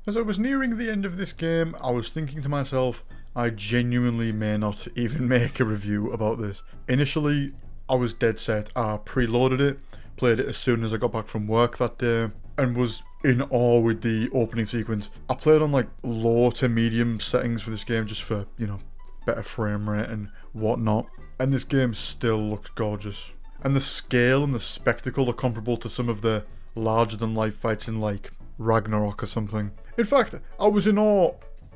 As I was nearing the end of this game, I was thinking to myself, I genuinely may not even make a review about this. Initially, I was dead set. I preloaded it, played it as soon as I got back from work that day, and was in awe with the opening sequence. I played on like low to medium settings for this game just for, better frame rate and whatnot. And this game still looks gorgeous. And the scale and the spectacle are comparable to some of the larger than life fights in like Ragnarok or something. In fact, I was in awe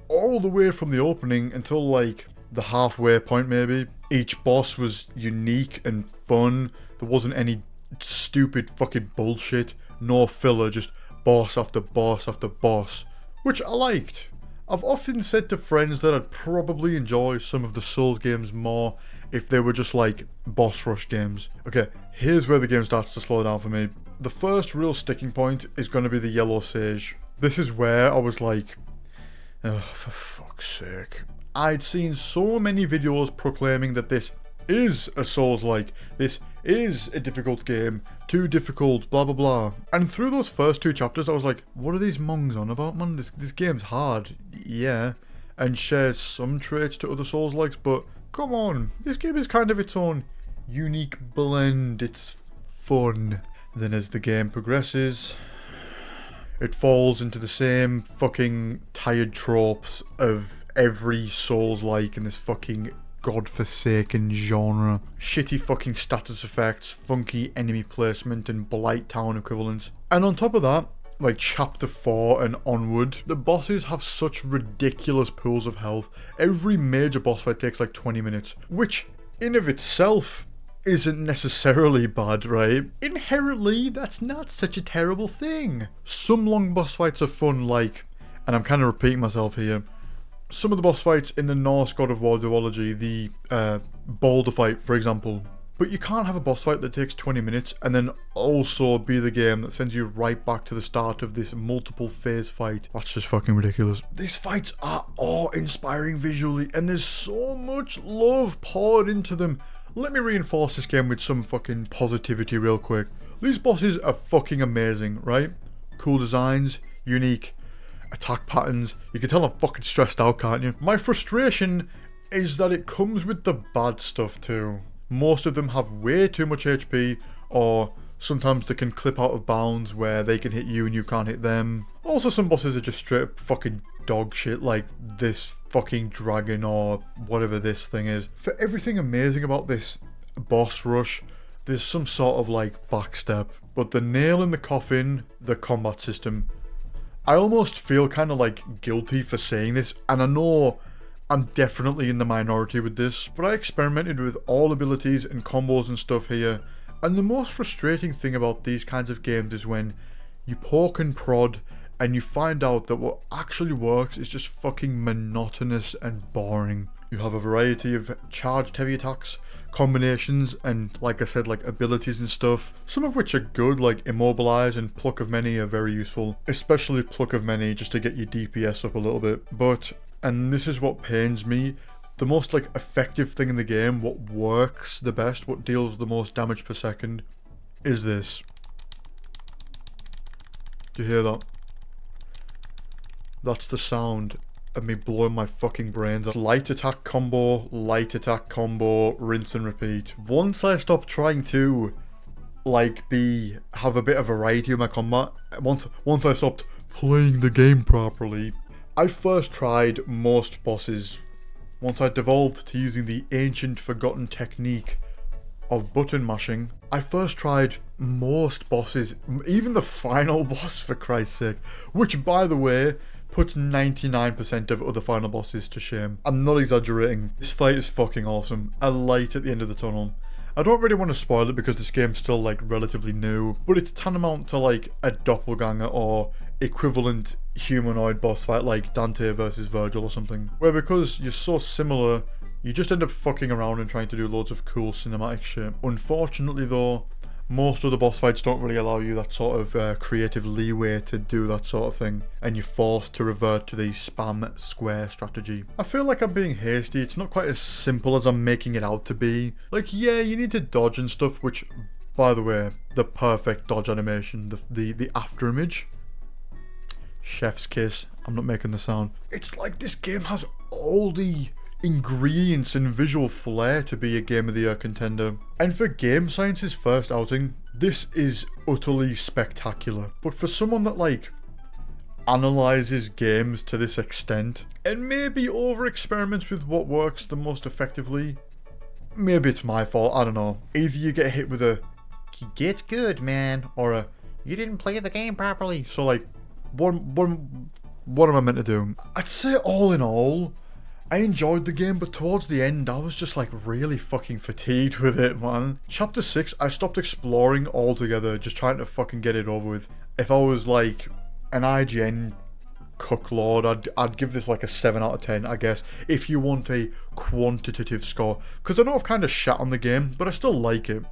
all the way from the opening until like the halfway point maybe. Each boss was unique and fun. There wasn't any stupid fucking bullshit. No filler, just boss after boss after boss. Which I liked. I've often said to friends that I'd probably enjoy some of the Souls games more if they were just like boss rush games. Okay, here's where the game starts to slow down for me. The first real sticking point is going to be the Yellow Sage. This is where I was like, oh, for fuck's sake. I'd seen so many videos proclaiming that this is a Souls-like, this is a difficult game, too difficult, blah blah blah. And through those first two chapters I was like, what are these mongs on about, man? This game's hard, yeah, and shares some traits to other Souls-likes, but come on, this game is kind of its own unique blend, it's fun. Then as the game progresses, it falls into the same fucking tired tropes of every Souls-like in this fucking godforsaken genre. Shitty fucking status effects, funky enemy placement, and Blight Town equivalents. And on top of that, like chapter 4 and onward, the bosses have such ridiculous pools of health. Every major boss fight takes like 20 minutes, which in of itself isn't necessarily bad, right? Inherently, that's not such a terrible thing. Some long boss fights are fun, like, and I'm kind of repeating myself here, some of the boss fights in the Norse God of War duology, the boulder fight, for example. But you can't have a boss fight that takes 20 minutes and then also be the game that sends you right back to the start of this multiple phase fight. That's just fucking ridiculous. These fights are awe-inspiring visually, and there's so much love poured into them. Let me reinforce this game with some fucking positivity real quick. These bosses are fucking amazing, right? Cool designs, unique attack patterns. You can tell I'm fucking stressed out, can't you? My frustration is that it comes with the bad stuff too. Most of them have way too much HP, or sometimes they can clip out of bounds where they can hit you and you can't hit them. Also, some bosses are just straight up fucking dog shit, like this fucking dragon or whatever this thing is. For everything amazing about this boss rush, there's some sort of like backstep. But the nail in the coffin, the combat system. I almost feel kind of like guilty for saying this, and I know I'm definitely in the minority with this, but I experimented with all abilities and combos and stuff here, and the most frustrating thing about these kinds of games is when you poke and prod and you find out that what actually works is just fucking monotonous and boring. You have a variety of charged heavy attacks, combinations, and like I said, like abilities and stuff, some of which are good, like Immobilize and Pluck of Many are very useful, especially Pluck of Many just to get your DPS up a little bit. But, and this is what pains me, the most like effective thing in the game, what works the best, what deals the most damage per second, is this. Do you hear that? That's the sound of me blowing my fucking brains out. Light attack combo, rinse and repeat. Once I stopped trying to like have a bit of variety in my combat, once I stopped playing the game properly, I first tried most bosses. Once I devolved to using the ancient forgotten technique of button mashing, I first tried most bosses, even the final boss for Christ's sake, which by the way puts 99% of other final bosses to shame. I'm not exaggerating. This fight is fucking awesome. A light at the end of the tunnel. I don't really want to spoil it because this game's still like relatively new, but it's tantamount to like a doppelganger or equivalent humanoid boss fight like Dante versus Virgil or something, where because you're so similar, you just end up fucking around and trying to do loads of cool cinematic shit. Unfortunately though, most of the boss fights don't really allow you that sort of creative leeway to do that sort of thing, and you're forced to revert to the spam square strategy. I feel like I'm being hasty. It's not quite as simple as I'm making it out to be. Like, yeah, you need to dodge and stuff, which, by the way, the perfect dodge animation, the after image, chef's kiss. I'm not making the sound. It's like this game has all the ingredients and visual flair to be a Game of the Year contender. And for Game Science's first outing, this is utterly spectacular. But for someone that like analyzes games to this extent and maybe over experiments with what works the most effectively, maybe it's my fault, I don't know. Either you get hit with a "It's good, man," or a "You didn't play the game properly." So like, what am I meant to do? I'd say all in all, I enjoyed the game, but towards the end, I was just like really fucking fatigued with it, man. Chapter 6, I stopped exploring altogether, just trying to fucking get it over with. If I was like an IGN cook lord, I'd give this like a 7 out of 10, I guess, if you want a quantitative score. Because I know I've kind of shat on the game, but I still like it.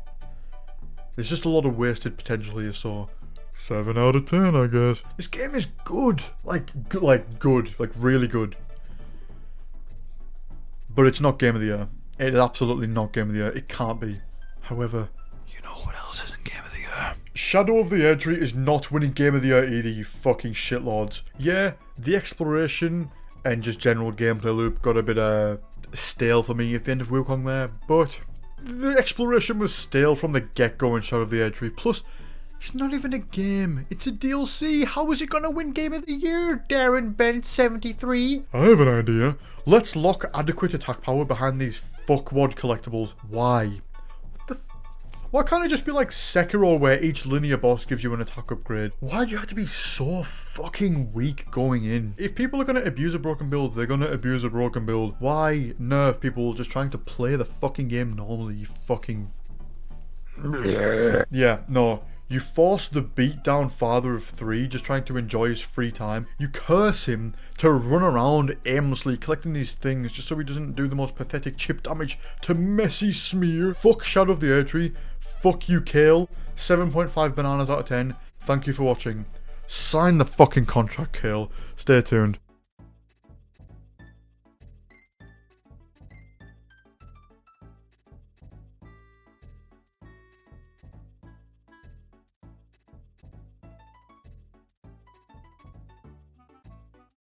There's just a lot of wasted potential here, so 7 out of 10, I guess. This game is good. Like good. Like really good. But it's not Game of the Year. It is absolutely not Game of the Year. It can't be. However, you know what else isn't Game of the Year? Shadow of the Erdtree is not winning Game of the Year either, you fucking shitlords. Yeah, the exploration and just general gameplay loop got a bit stale for me at the end of Wukong there, but the exploration was stale from the get-go in Shadow of the Erdtree. Plus, it's not even a game. It's a DLC. How is it gonna win Game of the Year, Darren Bent 73? I have an idea. Let's lock adequate attack power behind these fuckwad collectibles. Why? Why can't it just be like Sekiro where each linear boss gives you an attack upgrade? Why do you have to be so fucking weak going in? If people are going to abuse a broken build, they're going to abuse a broken build. Why nerf people just trying to play the fucking game normally, you fucking... Yeah, no. You force the beat-down father of 3 just trying to enjoy his free time. You curse him to run around aimlessly collecting these things just so he doesn't do the most pathetic chip damage to Messy Smear. Fuck Shadow of the Erdtree. Fuck you, Kale. 7.5 bananas out of 10. Thank you for watching. Sign the fucking contract, Kale. Stay tuned.